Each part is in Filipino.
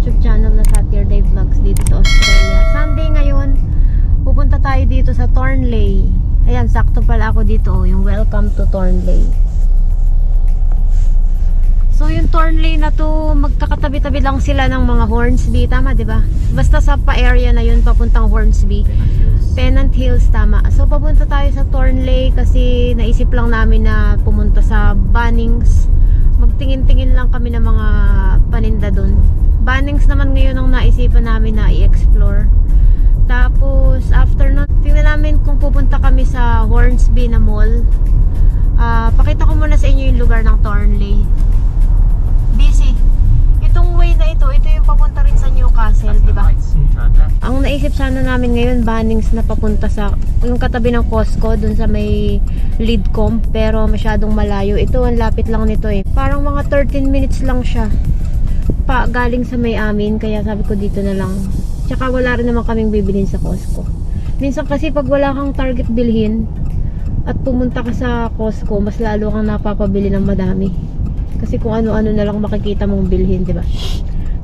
YouTube channel na Saturday Vlogs dito sa Australia. Sunday ngayon, pupunta tayo dito sa Thornleigh. Ayan, sakto pala ako dito, yung welcome to Thornleigh. So yung Thornleigh na to, magkakatabi-tabi lang sila ng mga Hornsby, tama 'di ba? Basta sa pa-area na yun papuntang Hornsby. Pennant Hills, tama. So papunta tayo sa Thornleigh kasi naisip lang namin na pumunta sa Bunnings. Magtingin-tingin lang kami ng mga paninda doon. Bunnings naman ngayon ang naisipan namin na i-explore. Tapos after nun, tingnan namin kung pupunta kami sa Hornsby na mall. Pakita ko muna sa inyo yung lugar ng Thornleigh. Busy. Itong way na ito yung papunta rin sa Newcastle, di ba? Ang naisip sana namin ngayon, Bunnings na papunta sa yung katabi ng Costco, dun sa may Lidcombe, pero masyadong malayo. Ito, ang lapit lang nito eh. Parang mga 13 minutes lang siya. Galing sa may amin, kaya sabi ko dito na lang. Tsaka wala rin naman kaming bibilhin sa Costco. Minsan kasi pag wala kang target bilhin at pumunta ka sa Costco, mas lalo kang napapabili ng madami. Kasi kung ano-ano na lang makikita mong bilhin, di ba?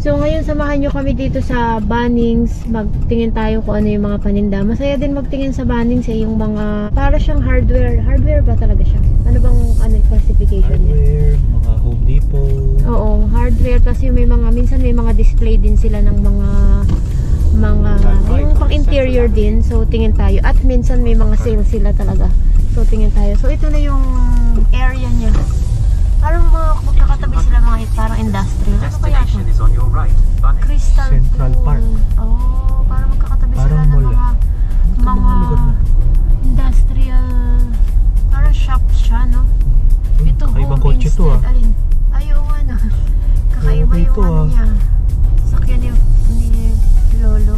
So ngayon samahan nyo kami dito sa Bunnings. Magtingin tayo kung ano yung mga paninda. Masaya din magtingin sa Bunnings yung mga para siyang hardware. Hardware ba talaga siya? Ano bang classification niya? Hardware, mga Home Depot. Oo, hardware. Tapos yung may mga, minsan may mga display din sila ng mga yung pang interior din. So tingin tayo. At minsan may mga sale sila talaga. So tingin tayo. So ito na yung area niya. Parang magkakatabi sila mga parang industrial. Ano kaya ito? Crystal Central Park. Oh, parang magkakatabi parang sila ng mga industrial. Parang shops siya, no? Ito Kakaibang home kotse to, instead. Alin? Ayaw ano. Kakaiba Okay yung to, ano niya. Sakyan ni Lolo.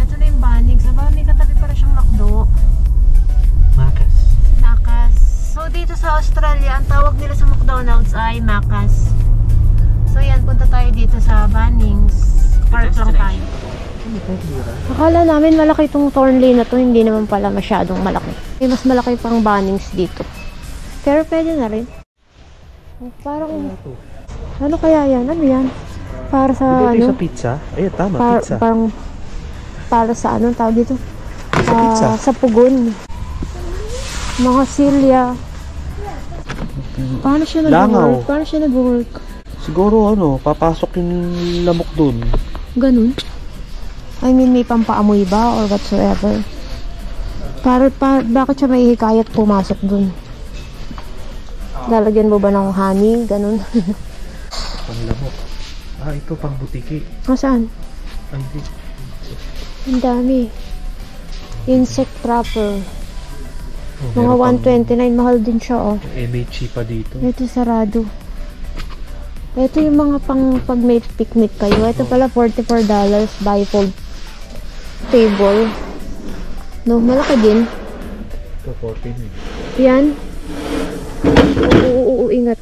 Ito na yung Bunnings. Aba, may katabi para siyang McDo. Macas. So dito sa Australia, ang tawag nila sa McDonald's ay Macas. So yan, punta tayo dito sa Bunnings. Park lang tayo. Akala namin malaki itong Thornleigh na to, hindi naman pala masyadong malaki. Mas malaki pang Bunnings dito. Pero pwede na rin. Parang ano kaya yan? Ano yan? Para sa Dito sa pizza? Ay, tama, pizza. Parang para sa anong tawag dito? Sa pizza. Sa pugon. Mga silya. Paano siya nag-work? Paano siya nag-work? Siguro papasok yung lamok dun. Ganun? I mean, may pampaamoy ba or whatsoever? Bakit siya may hikayat pumasok dun? Lalagyan mo ba ng honey? Ganun? Pang lamok. Ito pang butiki. Saan? Ay, hindi. Ang dami. Insect trapper. Oh, Mga 129, mahal din siya, oh. MHC pa dito. Ito sarado. Ito yung mga pag may picnic kayo. Ito pala $44 bifold table. No, malaki din. Ito 14. Yan. Oo, ingat.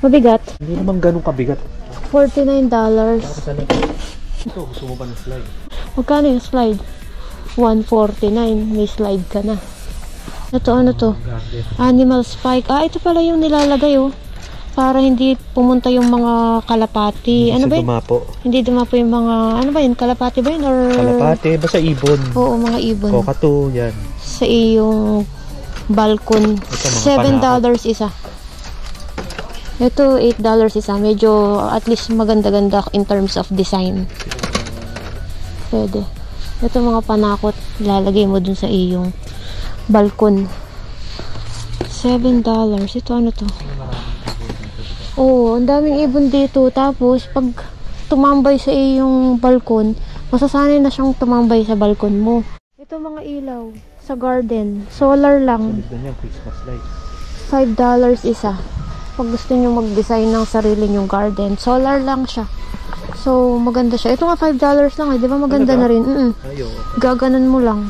Mabigat. Hindi naman ganun kabigat. $49. Ito, gusto mo ba ng slide? Magkano yung slide? $149. May slide ka na. Ito, ano to? Animal spike. Ito pala yung nilalagay, oh. Para hindi pumunta yung mga kalapati. Ano ba yun? Dumapo. Hindi dumapo yung mga, ano ba yun? Kalapati ba yun? Or... Kalapati, basta ibon. Oo, mga ibon. Kokatu, yan. Sa iyong balkon. $7 isa. Ito, $8 isa. Medyo, at least maganda-ganda in terms of design. Pwede. Ito mga panakot. Ilalagay mo dun sa iyong balkon. $7. Ito ano to? Oo, ang daming ibon dito. Tapos, pag tumambay sa iyong balkon, masasanay na siyang tumambay sa balkon mo. Ito mga ilaw sa garden. Solar lang. Christmas light. $5 isa. Pag gusto nyo mag-design ng sarili nyong garden, solar lang siya. So, maganda siya. Ito nga $5 lang eh. Di ba maganda na rin? Ayo. Gaganon mo lang.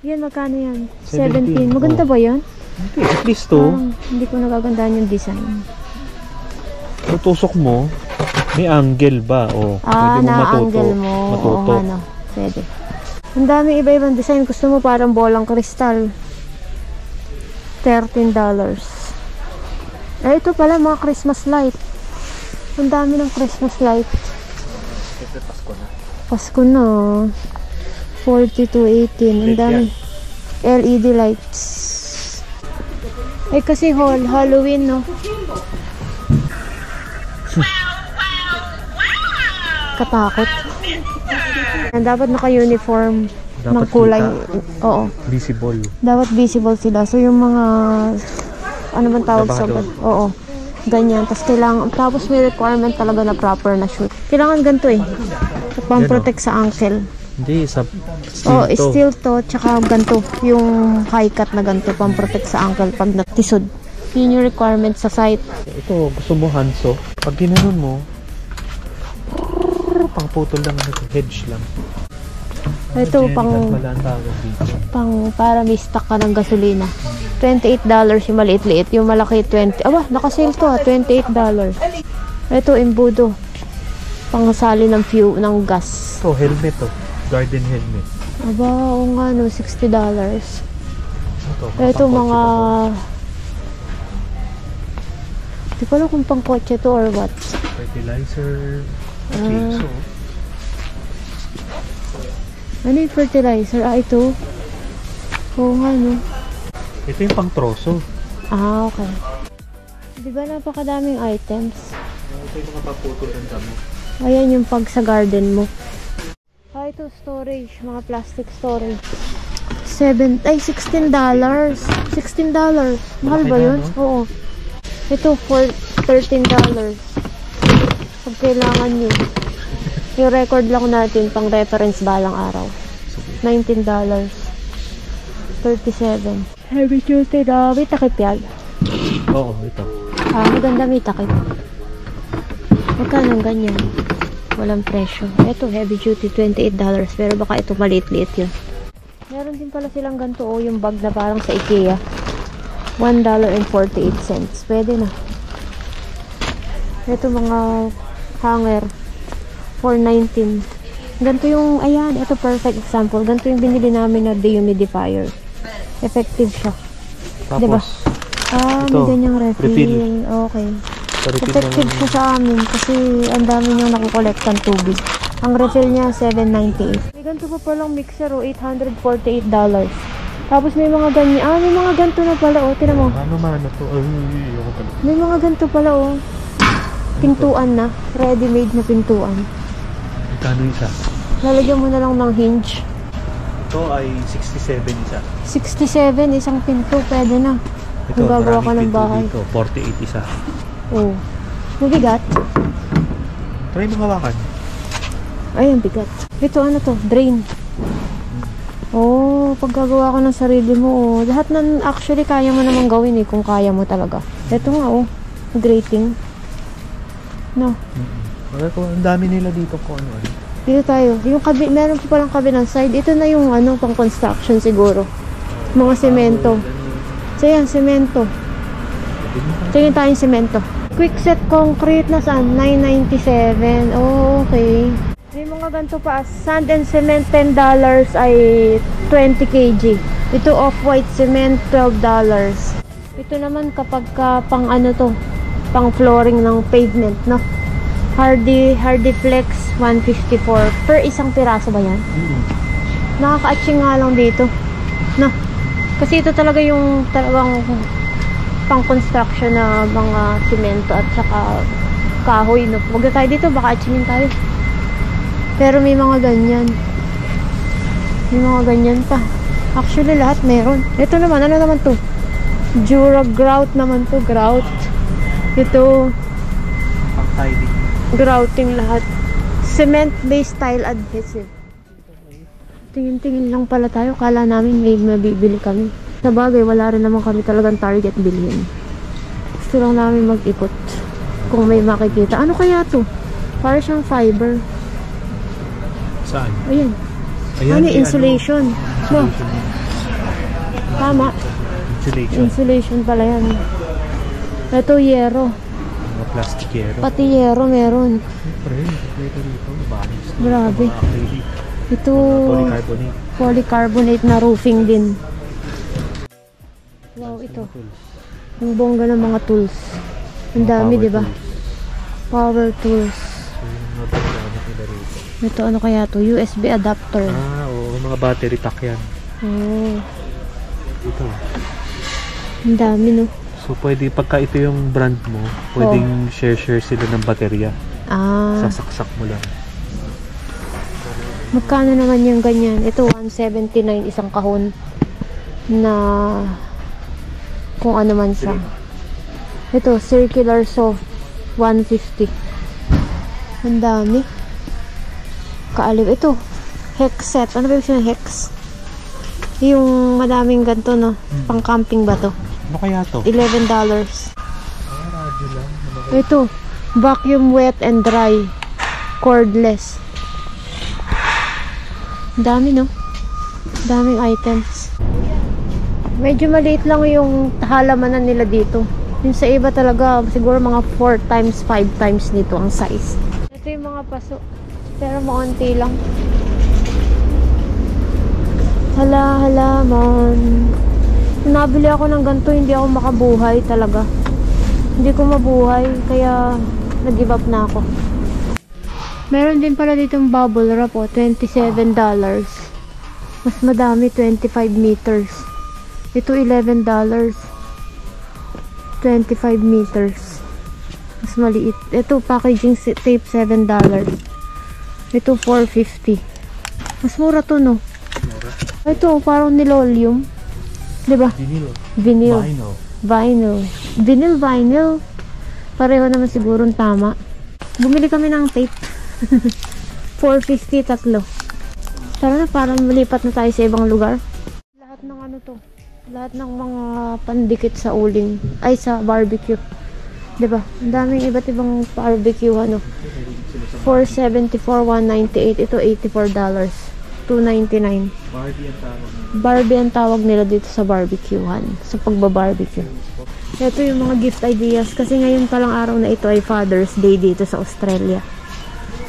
Yan, magkano yan? 17. Maganda ba yan? Hindi, at least to. Hindi ko nagagandaan yung design. Tutusok mo, may angle ba? Pwede mo na-angle mo. matutok. Oo, pwede. Ang daming iba-ibang design. Gusto mo parang bolang kristal. $13. Ito pala mga Christmas light. Ang dami ng Christmas light. Ito, Pasko na. Pasko na. 40 to 18. Ang dami. LED lights. Ay kasi Halloween, no? Katakot. Dapat naka-uniform ng Dapat kulay. kita. Oo. Visible. Dapat visible sila. So yung mga ano man tawag sa Trabahador. oo. Ganyan. Tapos may requirement talaga na proper na shoot. Kailangan ganito eh. Pang-protect sa ankle. Hindi, sa Oh, steel to. steel to, tsaka ganito. Yung high cut na ganito, pang-protect sa ankle pag natisod. Yun yung requirement sa site. Ito, gusto mo hanso? Pag ginanon mo, pang-putol lang ito. Hedge lang. Ito, Wala ang tawag dito. para may stock ka ng gasolina. $28 yung maliit-liit. Yung malaki, 20. Aba, nakasale to ha. $28. Ito, embudo. Pangsali ng ng gas. Ito, helmet to. Garden helmet. Aba, oo nga no, $60. Ito, pang-kotse mga... to. Di ko alam kung pang kotse to or what. Fertilizer. Chainsaw. Ano yung fertilizer? Ah, ito. Oo nga no. Ito yung pang troso. Ah, okay. Di ba napakadaming items? Ito yung mga pang-putol ng damo. Ayan yung pag sa garden mo. Ah, ito storage. Mga plastic storage. $16. $16. Mahal ba Malaki na, yun? no? Oo. Ito for $13. Pag kailangan nyo. Yung record lang natin pang reference balang araw. $19. 37. Heavy duty na. May takip yan. Oo, ito. Ah, maganda may takip. Magkano ganyan? Walang presyo. Ito, heavy duty, $28. Pero baka ito maliit-liit yun. Meron din pala silang ganito, oh, yung bag na parang sa IKEA. $1.48. Pwede na. Ito mga hanger. $4.19. Ganito yung, ayan, ito perfect example. Ganito yung binili namin na dehumidifier. Effective siya. Tapos, Diba? Ah, ito, may ganyang refill. refill. Okay. refill Effective naman. siya sa amin kasi ang dami niyang nakukolekt ng tubig. Ang refill niya, $7.98. May ganito pa palang mixer, oh, $848. Tapos may mga ganyan. Ah, may mga ganito na pala, oh. Tinan mo. Ano man ito? Ay, ako pala. May mga ganito pala, oh. Pintuan na. Ready-made na pintuan. Kano isa? Lalagyan mo na lang ng hinge. Ito ay 67 isa. 67, isang pinto. Pwede na. Ito, Kung gagawa ka maraming ng pinto bahay. dito. 48 isa. Oh. Mabigat. Try mo hawakan. Ay, ang bigat. Ito, ano to? Drain. Oh, pag gagawa ka ng sarili mo, oh. Lahat na, actually, kaya mo naman gawin eh, kung kaya mo talaga. Ito nga, oh. Grating. No. Ang dami nila dito kung ano. Dito tayo. Yung meron pa palang kabilang side. Ito na yung, ano, pang construction siguro. Mga semento. So, yan, semento. Tingin tayong semento. Quickset concrete na saan? $9.97. Oh, okay. May mga ganito pa. Sand and cement, $10 ay 20 kg. Ito off-white cement, $12. Ito naman kapag pang ano to, pang flooring ng pavement, no? Hardy Flex, $154. Per isang piraso ba yan? Nakaka-atching nga lang dito. No? Kasi ito talaga yung talagang pang construction na mga simento at saka kahoy, no? Huwag na tayo dito, baka atchingin tayo. Pero may mga ganyan. May mga ganyan pa. Actually, lahat meron. Ito naman, ano naman to? Jura grout naman to, grout. Ito, Pang tiling. grouting lahat. Cement-based tile adhesive. Tingin-tingin lang pala tayo. Kala namin may mabibili kami. Sa bagay, wala rin naman kami talagang target bilhin. Gusto lang namin mag-ikot. Kung may makikita. Ano kaya to? Para siyang fiber. Saan? Ayan. Ano, insulation. No. Tama. Insulation. Insulation pala yan. Ito, yero. Mga plastic yero. Pati yero meron. Siyempre, ito dito. Banis. Grabe. Mga acrylic. Ito, Polycarbonate. polycarbonate na roofing din. Wow, ito. Tools. Yung bongga ng mga tools. Ang Mga dami, power di ba? tools. Power tools. So, yung mga gamit nila rito. Ito ano kaya to? USB adapter. Ah, oo. Mga battery pack yan. Oh. Ito. Ang dami no. So, pwede, pagka ito yung brand mo, pwedeng share sila ng baterya. Ah. Sasaksak mo lang. Magkano naman yung ganyan? Ito, 179 isang kahon na kung ano man siya. Ito, circular saw, 150. Ang dami. Kaaliw. Ito, hex set. Ano ba yung siya hex? Yung madaming ganito, no? Pang camping ba to? Ano kaya to? $11. Radyo lang. Ito, vacuum wet and dry. Cordless. Dami, no? Daming items. Medyo maliit lang yung halamanan nila dito. Yung sa iba talaga, siguro mga 4 times, 5 times nito ang size. Ito yung mga paso. Pero maunti lang. Halaman. Kung nabili ako ng ganito, hindi ako makabuhay talaga. Hindi ko mabuhay, kaya nag-give up na ako. Meron din pala ditong bubble wrap, $27. Mas madami, 25 meters. Ito, $11. 25 meters. Mas maliit. Ito, packaging tape, $7. Ito, $4.50. Mas mura to, no? Mura. Ito, parang nilolium. Diba? Vinyl. Vinyl. Vinyl. Vinyl. Vinyl. Pareho naman sigurong tama. Bumili kami ng tape. $4.50 tatlo. Tara na, parang malipat na tayo sa ibang lugar. Lahat ng ano to, lahat ng mga pandikit sa uling, ay sa barbecue. Diba? Ang daming iba't ibang barbecue ano. $4.74, $1.98. Ito $84. $2.99. Barbie ang tawag nila dito sa barbecuehan, sa pagbabarbecue. Ito yung mga gift ideas kasi ngayon palang araw na ito ay Father's Day dito sa Australia.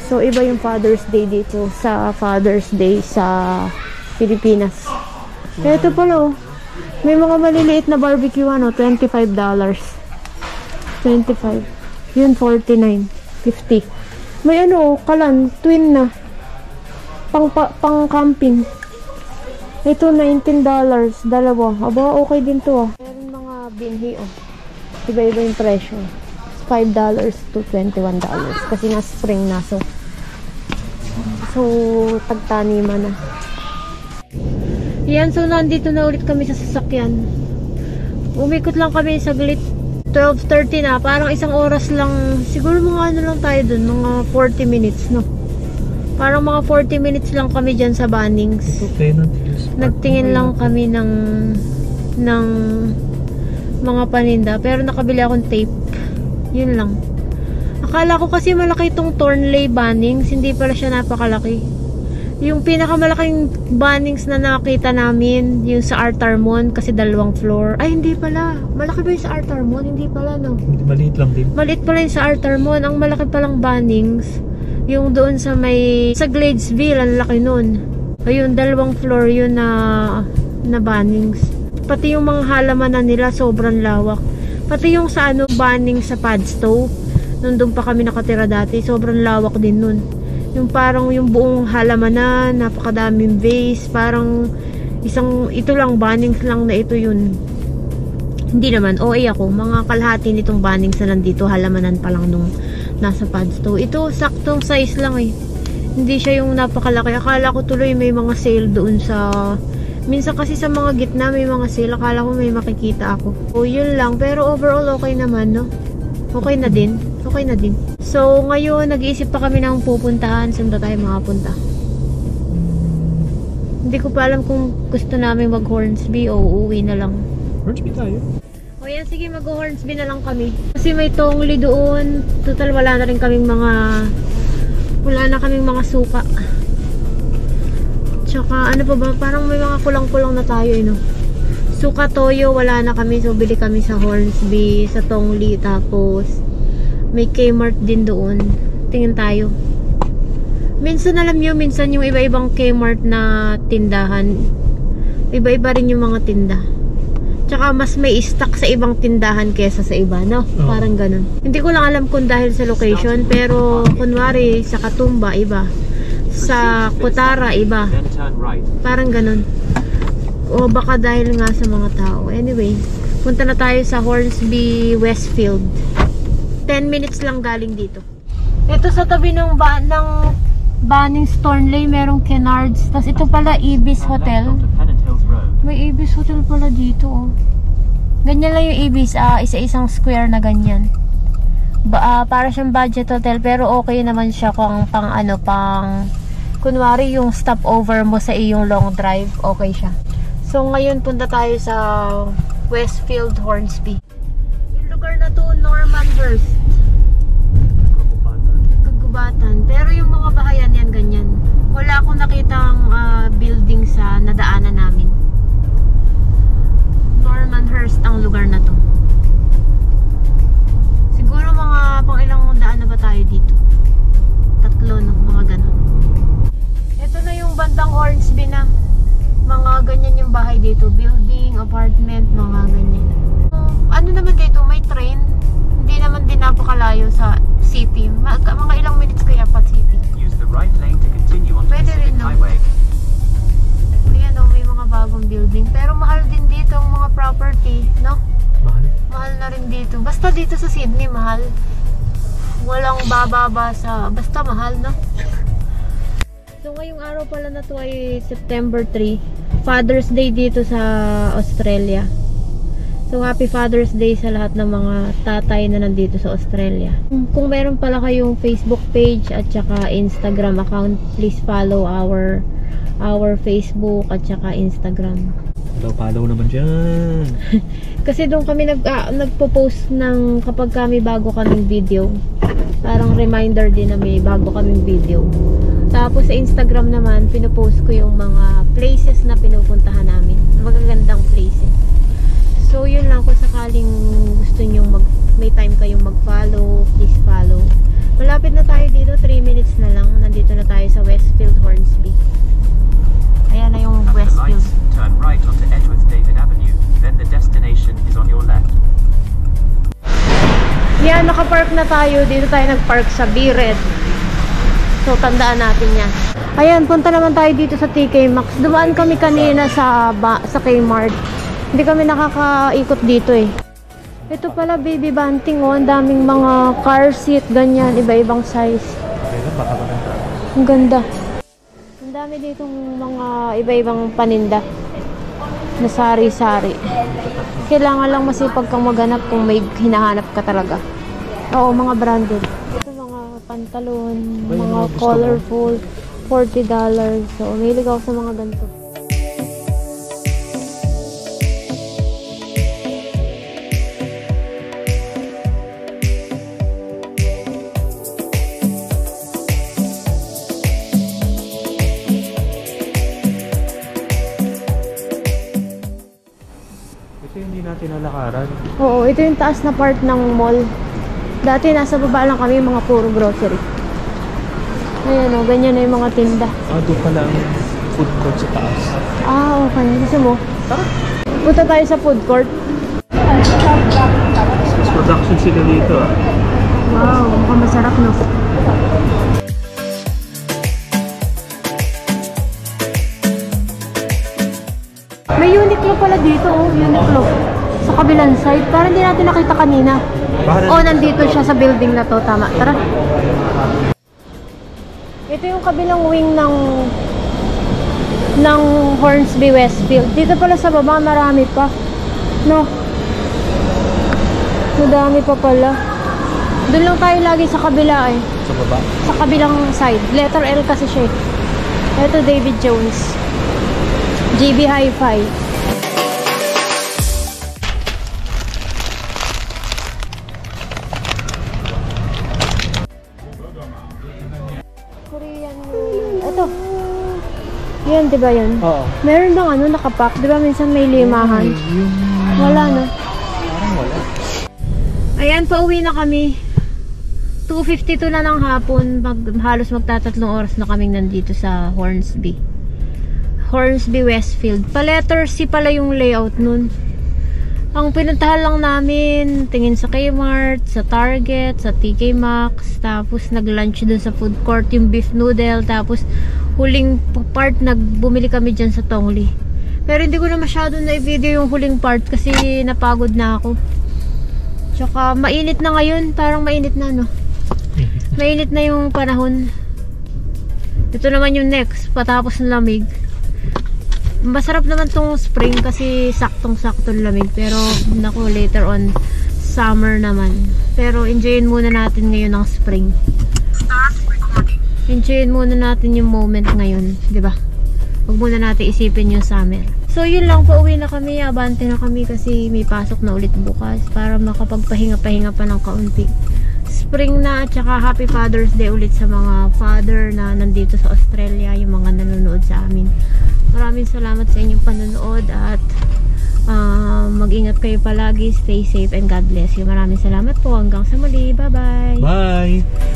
So, iba yung Father's Day dito sa Father's Day sa Pilipinas. Kaya ito pala, oh. May mga maliliit na barbecue, ano, $25. 25. Yun, 49. 50. May ano, kalan, twin na. Pang camping. Ito, $19. Dalawa. Aba, okay din to, ah. Meron mga binhi, oh. Iba-iba yung presyo. $5 to $21. Kasi nga spring na, so tagtaniman na. Yan, so nandito na ulit kami sa sasakyan. Umikot lang kami saglit. 12:30 na, parang isang oras lang. Siguro mga ano lang tayo dun, mga 40 minutes, no? Parang mga 40 minutes lang kami dyan sa Bunnings. Okay, Nagtingin lang kami ng mga paninda, pero nakabili akong tape. Yun lang. Akala ko kasi malaki itong Thornleigh Bunnings, hindi pala siya napakalaki. Yung pinakamalaking Bunnings na nakita namin, yung sa Artarmon, kasi 2 floor. Ay, hindi pala. Malaki ba yung sa Artarmon? Hindi pala, no? Maliit lang din. Maliit pala yung sa Artarmon. Ang malaki palang Bunnings, yung doon sa sa Gladesville, ang laki nun. Ayun, 2 floor yun na Bunnings. Pati yung mga halamanan nila, sobrang lawak. Pati yung sa Bunnings sa Padstow, nandun pa kami nakatira dati, sobrang lawak din nun. Yung parang yung buong halamanan, napakadaming vase, parang ito lang, Bunnings lang na ito yun. Hindi naman, OA ako, mga kalahati nitong Bunnings na nandito, halamanan pa lang nung nasa Padstow. Ito, saktong size lang eh. Hindi siya yung napakalaki. Akala ko tuloy may mga sale doon sa... Minsan kasi sa mga gitna may mga sale. Akala ko may makikita ako. O yun lang. Pero overall okay naman, no? Okay na din. Okay na din. So ngayon nag-iisip pa kami ng pupuntahan. Saan ba tayo makapunta? Hindi ko pa alam kung gusto namin mag Hornsby o uuwi na lang. Hornsby tayo. O yan, sige, mag Hornsby na lang kami. Kasi may Tongli doon. Total wala na rin kaming wala na kaming mga suka. Tsaka ano pa ba, parang may mga kulang-kulang na tayo, no? Suka toyo, wala na kami. So bili kami sa Hornsby, sa Tongli. Tapos may Kmart din doon. Tingin tayo. Minsan alam nyo, minsan yung iba-ibang Kmart na tindahan, iba-iba rin yung mga tinda. Tsaka mas may stock sa ibang tindahan kesa sa iba, no? Parang ganun. Hindi ko lang alam kung dahil sa location, pero kunwari sa Katumba, iba. Sa Kutara, iba. Parang ganun. O baka dahil nga sa mga tao. Anyway, punta na tayo sa Hornsby Westfield. 10 minutes lang galing dito. Ito sa tabi ng Bunnings Thornley, merong Kennards. Tapos ito pala, Ibis Hotel. May Ibis Hotel pala dito, oh. Ganyan lang yung Ibis, isa-isang square na ganyan. Para siyang budget hotel, pero okay naman siya kung pang kunwari yung stopover mo sa iyong long drive, okay siya. So ngayon punta tayo sa Westfield Hornsby. Yung lugar na to, Normanhurst. Kagubatan. Pero yung mga bahayan yan, ganyan. Wala akong nakitang building sa nadaanan namin. Normanhurst ang lugar na to. Siguro mga pang ilang daan na ba tayo dito? 3, no? Mga ganun. Ito na yung bandang Hornsby na. Mga ganyan yung bahay dito. Building, apartment, mga ganyan. Ano naman dito? May train. Hindi naman din napakalayo sa city. Mga ilang minutes kaya pa city. Use the right lane to continue on Pwede Pacific rin, no? Highway. Ayan, oh, may mga bagong building. Pero mahal din dito ang mga property, no? Mahal. Mahal na rin dito. Basta dito sa Sydney, mahal. Walang bababa sa... Basta mahal, no? So, ngayong araw pala na to ay September 3. Father's Day dito sa Australia. So, happy Father's Day sa lahat ng mga tatay na nandito sa Australia. Kung meron pala kayong Facebook page at saka Instagram account, please follow our Facebook at saka Instagram. Follow naman dyan. Kasi doon kami nagpo-post ng kapag kami bago kaming video. Parang reminder din na may bago kaming video. Tapos sa Instagram naman, pinopost ko yung mga places na pinupuntahan namin. Magagandang places. So yun lang, kung sakaling gusto nyo may time kayong mag-follow, please follow. Malapit na tayo dito, 3 minutes na lang. Nandito na tayo sa Westfield Hornsby. Ayan na yung At the Westfield. lights, turn right onto Edgeworth David Avenue. Then the destination is on your left. Yan, nakapark na tayo. Dito tayo nagpark sa B-Red. So, tandaan natin yan. Ayan, punta naman tayo dito sa TK Maxx. Dumaan kami kanina sa Kmart. Hindi kami nakakaikot dito eh. Ito pala, baby banting, oh. Ang daming mga car seat, ganyan. Iba-ibang size. Baka maganda. Ang ganda. Ang dami ditong mga iba-ibang paninda na sari-sari. Kailangan lang masipag kang maghanap kung may hinahanap ka talaga. Oo, mga branded. Ito mga pantalon, mga colorful, $40. So, umilig ako sa mga ganito. Ito hindi natin nalakaran. Oo, ito yung taas na part ng mall. Dati nasa baba lang kami, mga puro grocery. Ayan o, ganyan na yung mga tinda. Doon pala ang food court sa taas. Okay. Gusto mo? Tara. Punta tayo sa food court. Mas production sila dito ah. Wow, mukhang masarap, no? May Uniqlo pala dito, oh. Uniqlo. Sa kabilang side. Parang hindi natin nakita kanina. Nandito siya sa building na to. Tama. Tara. Ito yung kabilang wing ng Hornsby Westfield. Dito pala sa baba, marami pa. No? Madami pa pala. Doon lang tayo lagi sa kabila eh. Sa baba? Sa kabilang side. Letter L kasi siya. Ito David Jones. GB Hi-Fi. Korean. Ito. Yan, di ba yan? Oo. Meron bang nakapack? Di ba minsan may limahan? Wala, no? Parang wala. Ayan, pauwi na kami. 2:52 na ng hapon. Halos magtatatlong oras na kaming nandito sa Hornsby Westfield. Pa letter C pala yung layout nun. Ang pinuntahan lang namin, tingin sa Kmart, sa Target, sa TK Maxx, tapos nag-lunch dun sa food court, yung beef noodle, tapos huling part, nagbumili kami dyan sa Tongli. Pero hindi ko na masyado na-video yung huling part kasi napagod na ako. Tsaka mainit na ngayon, parang mainit na no. Mainit na yung panahon. Ito naman yung next, patapos ng lamig. Masarap naman tong spring kasi saktong-saktong lamig. Pero naku, later on summer naman. Pero enjoyin muna natin ngayon ang spring. Enjoyin muna natin yung moment ngayon, 'di ba? Huwag muna natin isipin yung summer. So yun lang, pauwi na kami, abante na kami kasi may pasok na ulit bukas para makapagpahinga-pahinga pa ng kaunti. Spring na at saka Happy Father's Day ulit sa mga father na nandito sa Australia, yung mga nanonood sa amin. Maraming salamat sa inyong panonood at mag-ingat kayo palagi, stay safe and God bless you. Maraming salamat po, hanggang sa muli, bye bye. Bye!